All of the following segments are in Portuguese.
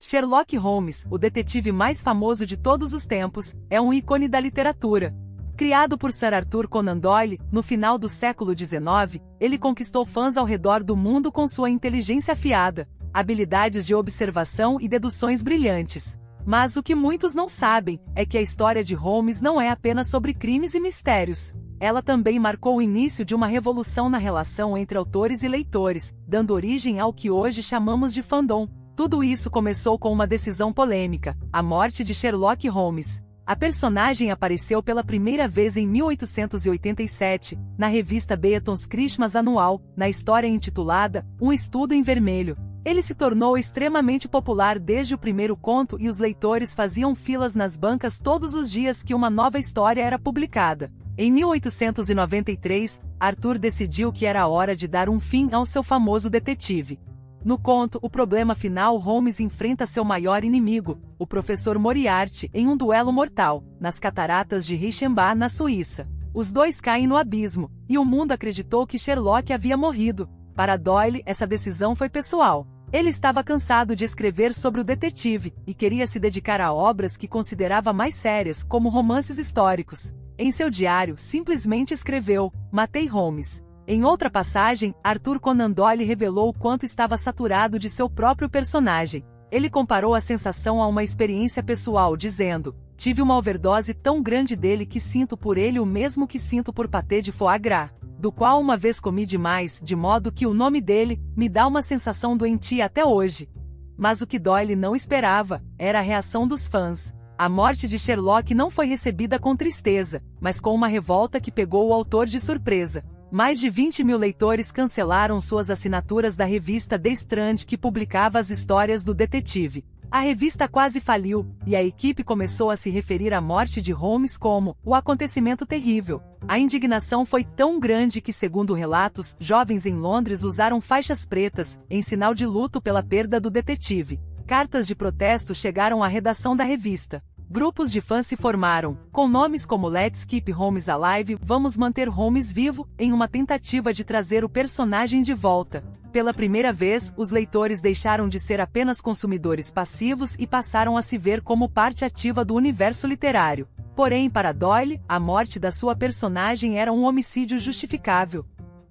Sherlock Holmes, o detetive mais famoso de todos os tempos, é um ícone da literatura. Criado por Sir Arthur Conan Doyle, no final do século XIX, ele conquistou fãs ao redor do mundo com sua inteligência afiada, habilidades de observação e deduções brilhantes. Mas o que muitos não sabem é que a história de Holmes não é apenas sobre crimes e mistérios. Ela também marcou o início de uma revolução na relação entre autores e leitores, dando origem ao que hoje chamamos de fandom. Tudo isso começou com uma decisão polêmica, a morte de Sherlock Holmes. A personagem apareceu pela primeira vez em 1887, na revista Beaton's Christmas anual, na história intitulada Um Estudo em Vermelho. Ele se tornou extremamente popular desde o primeiro conto e os leitores faziam filas nas bancas todos os dias que uma nova história era publicada. Em 1893, Arthur decidiu que era a hora de dar um fim ao seu famoso detetive. No conto O Problema Final, Holmes enfrenta seu maior inimigo, o professor Moriarty, em um duelo mortal, nas cataratas de Reichenbach, na Suíça. Os dois caem no abismo, e o mundo acreditou que Sherlock havia morrido. Para Doyle, essa decisão foi pessoal. Ele estava cansado de escrever sobre o detetive, e queria se dedicar a obras que considerava mais sérias, como romances históricos. Em seu diário, simplesmente escreveu: "Matei Holmes". Em outra passagem, Arthur Conan Doyle revelou o quanto estava saturado de seu próprio personagem. Ele comparou a sensação a uma experiência pessoal, dizendo: "Tive uma overdose tão grande dele que sinto por ele o mesmo que sinto por patê de foie gras, do qual uma vez comi demais, de modo que o nome dele me dá uma sensação doentia até hoje." Mas o que Doyle não esperava era a reação dos fãs. A morte de Sherlock não foi recebida com tristeza, mas com uma revolta que pegou o autor de surpresa. Mais de 20 mil leitores cancelaram suas assinaturas da revista The Strand, que publicava as histórias do detetive. A revista quase faliu, e a equipe começou a se referir à morte de Holmes como o acontecimento terrível. A indignação foi tão grande que, segundo relatos, jovens em Londres usaram faixas pretas, em sinal de luto pela perda do detetive. Cartas de protesto chegaram à redação da revista. Grupos de fãs se formaram, com nomes como Let's Keep Holmes Alive, Vamos Manter Holmes Vivo, em uma tentativa de trazer o personagem de volta. Pela primeira vez, os leitores deixaram de ser apenas consumidores passivos e passaram a se ver como parte ativa do universo literário. Porém, para Doyle, a morte da sua personagem era um homicídio justificável.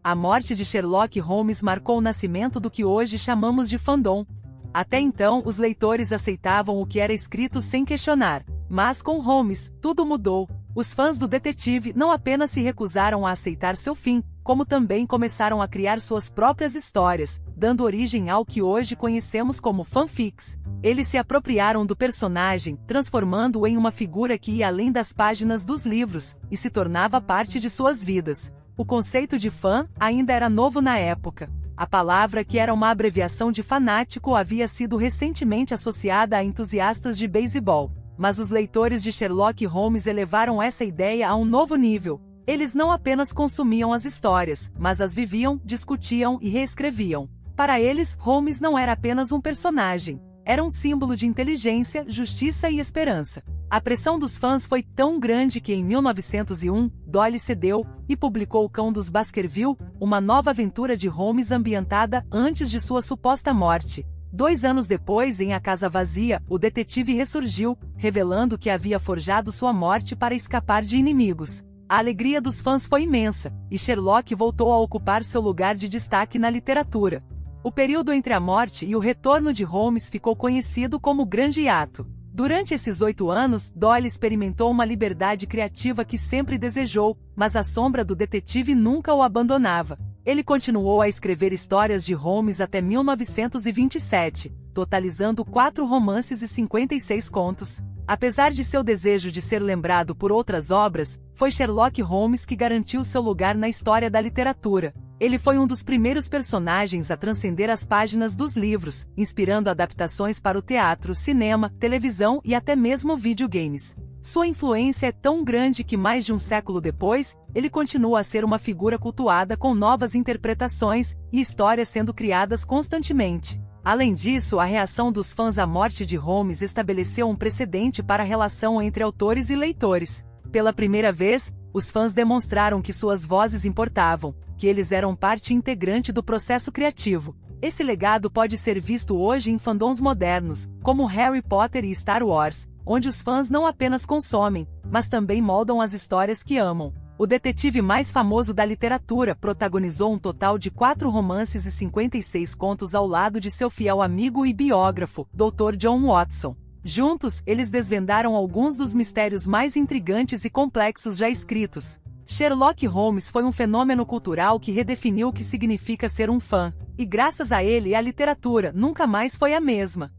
A morte de Sherlock Holmes marcou o nascimento do que hoje chamamos de fandom. Até então, os leitores aceitavam o que era escrito sem questionar. Mas com Holmes, tudo mudou. Os fãs do detetive não apenas se recusaram a aceitar seu fim, como também começaram a criar suas próprias histórias, dando origem ao que hoje conhecemos como fanfics. Eles se apropriaram do personagem, transformando-o em uma figura que ia além das páginas dos livros, e se tornava parte de suas vidas. O conceito de fã ainda era novo na época. A palavra, que era uma abreviação de fanático, havia sido recentemente associada a entusiastas de beisebol. Mas os leitores de Sherlock Holmes elevaram essa ideia a um novo nível. Eles não apenas consumiam as histórias, mas as viviam, discutiam e reescreviam. Para eles, Holmes não era apenas um personagem. Era um símbolo de inteligência, justiça e esperança. A pressão dos fãs foi tão grande que em 1901, Doyle cedeu, e publicou O Cão dos Baskerville, uma nova aventura de Holmes ambientada antes de sua suposta morte. 2 anos depois, em A Casa Vazia, o detetive ressurgiu, revelando que havia forjado sua morte para escapar de inimigos. A alegria dos fãs foi imensa, e Sherlock voltou a ocupar seu lugar de destaque na literatura. O período entre a morte e o retorno de Holmes ficou conhecido como o Grande Hiato. Durante esses 8 anos, Doyle experimentou uma liberdade criativa que sempre desejou, mas a sombra do detetive nunca o abandonava. Ele continuou a escrever histórias de Holmes até 1927, totalizando 4 romances e 56 contos. Apesar de seu desejo de ser lembrado por outras obras, foi Sherlock Holmes que garantiu seu lugar na história da literatura. Ele foi um dos primeiros personagens a transcender as páginas dos livros, inspirando adaptações para o teatro, cinema, televisão e até mesmo videogames. Sua influência é tão grande que mais de um século depois, ele continua a ser uma figura cultuada com novas interpretações e histórias sendo criadas constantemente. Além disso, a reação dos fãs à morte de Holmes estabeleceu um precedente para a relação entre autores e leitores. Pela primeira vez, os fãs demonstraram que suas vozes importavam, que eles eram parte integrante do processo criativo. Esse legado pode ser visto hoje em fandoms modernos, como Harry Potter e Star Wars, onde os fãs não apenas consomem, mas também moldam as histórias que amam. O detetive mais famoso da literatura protagonizou um total de 4 romances e 56 contos ao lado de seu fiel amigo e biógrafo, Dr. John Watson. Juntos, eles desvendaram alguns dos mistérios mais intrigantes e complexos já escritos. Sherlock Holmes foi um fenômeno cultural que redefiniu o que significa ser um fã, e graças a ele a literatura nunca mais foi a mesma.